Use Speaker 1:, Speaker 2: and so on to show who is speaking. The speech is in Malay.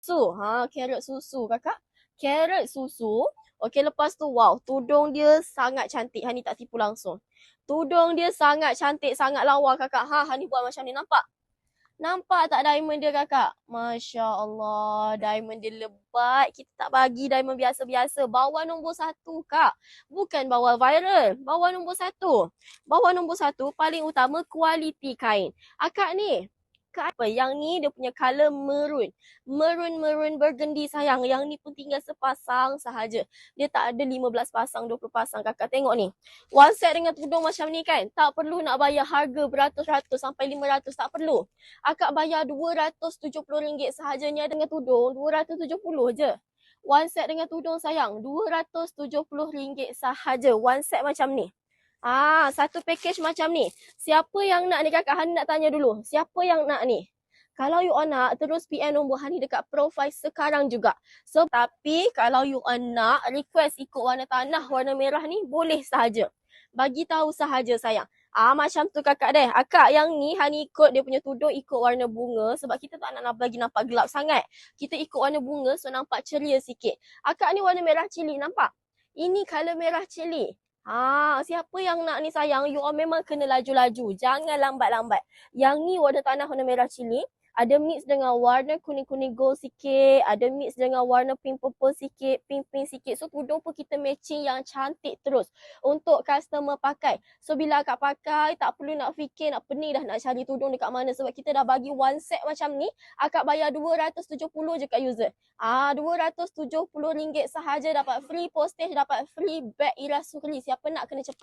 Speaker 1: susu. Carrot susu kakak. Carrot susu. Okey, lepas tu wow, tudung dia sangat cantik. Hani tak tipu langsung. Tudung dia sangat cantik, sangat lawa kakak. Hani buat macam ni, nampak? Nampak tak diamond dia kakak? Masya Allah, diamond dia lebat. Kita tak bagi diamond biasa-biasa. Bawah nombor 1 kak. Bukan bawah viral. Bawah nombor 1. Bawah nombor 1 paling utama kualiti kain. Akak ni, apa? Yang ni dia punya colour maroon. Maroon burgundy sayang. Yang ni pun tinggal sepasang sahaja. Dia tak ada 15 pasang, 20 pasang kakak. Tengok ni. One set dengan tudung macam ni kan. Tak perlu nak bayar harga beratus-ratus sampai 500. Tak perlu. Akak bayar RM270 sahaja. Ni ada dengan tudung, RM270 je. One set dengan tudung sayang, RM270 sahaja. One set macam ni. Satu package macam ni. Siapa yang nak ni kakak? Hani nak tanya dulu. Siapa yang nak ni? Kalau you all nak, terus PM nombor Hani dekat profile sekarang juga. So, tapi kalau you all nak request ikut warna tanah, warna merah ni, boleh sahaja. Bagi tahu sahaja sayang. Macam tu kakak deh. Akak yang ni Hani ikut dia punya tudung ikut warna bunga sebab kita tak nak bagi nampak gelap sangat. Kita ikut warna bunga so nampak ceria sikit. Akak ni warna merah cili, nampak? Ini colour merah cili. Siapa yang nak ni sayang, you all memang kena laju-laju. Jangan lambat-lambat. Yang ni warna tanah warna merah cili. Ada mix dengan warna kuning-kuning gold sikit. Ada mix dengan warna pink purple sikit. Pink-pink sikit. So tudung pun kita matching yang cantik terus. Untuk customer pakai. So bila akak pakai, tak perlu nak fikir, nak pening dah nak cari tudung dekat mana. Sebab kita dah bagi one set macam ni. Akak bayar RM270 je kat user. RM270 sahaja dapat free postage, dapat free bag Ira Sukri. Siapa nak kena cepat.